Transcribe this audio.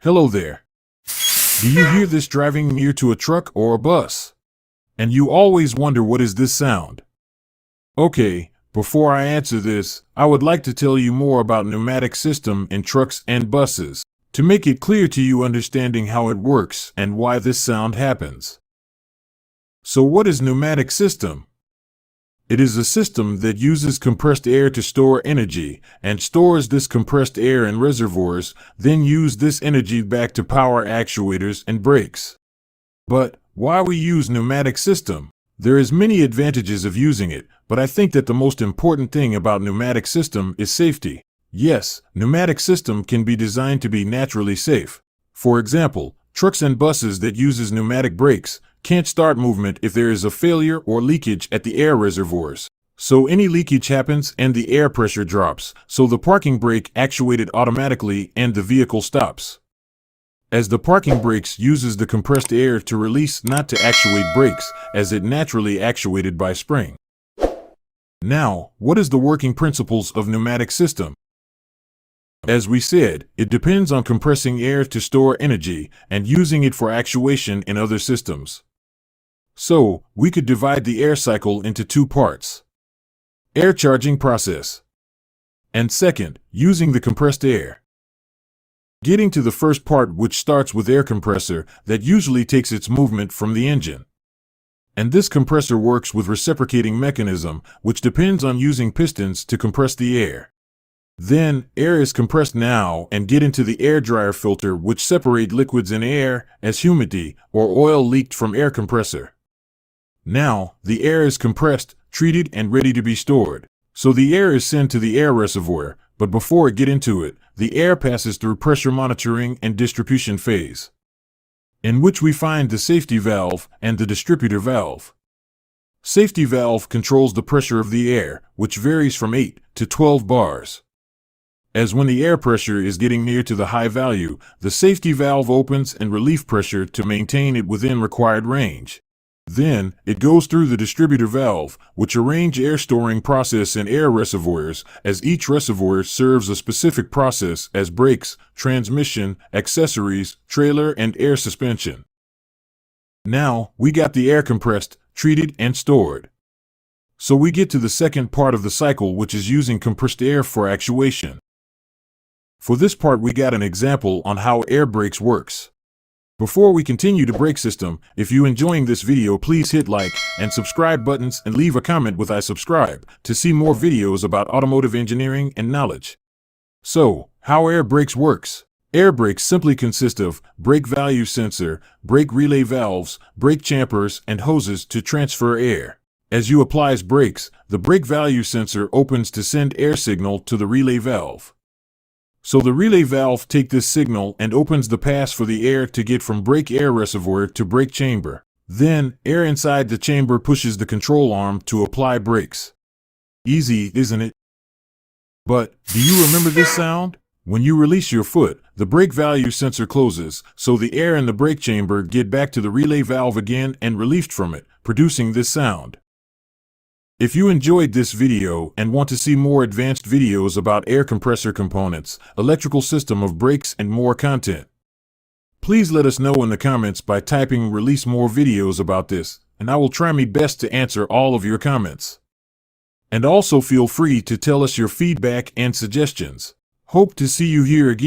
Hello there. Do you hear this driving near to a truck or a bus? And you always wonder, what is this sound? Okay, before I answer this, I would like to tell you more about pneumatic system in trucks and buses, to make it clear to you understanding how it works and why this sound happens. So what is pneumatic system? It is a system that uses compressed air to store energy and stores this compressed air in reservoirs, then use this energy back to power actuators and brakes. But why we use pneumatic system? There is many advantages of using it, but I think that the most important thing about pneumatic system is safety. Yes, pneumatic system can be designed to be naturally safe. For example, trucks and buses that uses pneumatic brakes can't start movement if there is a failure or leakage at the air reservoirs. So any leakage happens and the air pressure drops, so the parking brake actuated automatically and the vehicle stops. As the parking brakes uses the compressed air to release, not to actuate brakes, as it naturally actuated by spring. Now, what is the working principles of pneumatic system? As we said, it depends on compressing air to store energy and using it for actuation in other systems. So, we could divide the air cycle into two parts. Air charging process. And second, using the compressed air. Getting to the first part, which starts with air compressor, that usually takes its movement from the engine. And this compressor works with reciprocating mechanism, which depends on using pistons to compress the air. Then, air is compressed now and get into the air dryer filter, which separate liquids in air as humidity or oil leaked from air compressor. Now, the air is compressed, treated, and ready to be stored. So the air is sent to the air reservoir, but before it get into it, the air passes through pressure monitoring and distribution phase, in which we find the safety valve and the distributor valve. Safety valve controls the pressure of the air, which varies from 8 to 12 bars. As when the air pressure is getting near to the high value, the safety valve opens and relief pressure to maintain it within required range. Then, it goes through the distributor valve, which arrange air storing process in air reservoirs, as each reservoir serves a specific process as brakes, transmission, accessories, trailer, and air suspension. Now, we got the air compressed, treated, and stored. So we get to the second part of the cycle, which is using compressed air for actuation. For this part, we got an example on how air brakes works. Before we continue the brake system, if you enjoying this video, please hit like and subscribe buttons and leave a comment with I subscribe to see more videos about automotive engineering and knowledge. So, how air brakes works? Air brakes simply consist of brake value sensor, brake relay valves, brake chambers, and hoses to transfer air. As you applies brakes, the brake value sensor opens to send air signal to the relay valve. So the relay valve take this signal and opens the pass for the air to get from brake air reservoir to brake chamber. Then, air inside the chamber pushes the control arm to apply brakes. Easy, isn't it? But, do you remember this sound? When you release your foot, the brake value sensor closes, so the air in the brake chamber get back to the relay valve again and relieved from it, producing this sound. If you enjoyed this video and want to see more advanced videos about air compressor components, electrical system of brakes, and more content, please let us know in the comments by typing "release more videos about this," and I will try my best to answer all of your comments. And also feel free to tell us your feedback and suggestions. Hope to see you here again.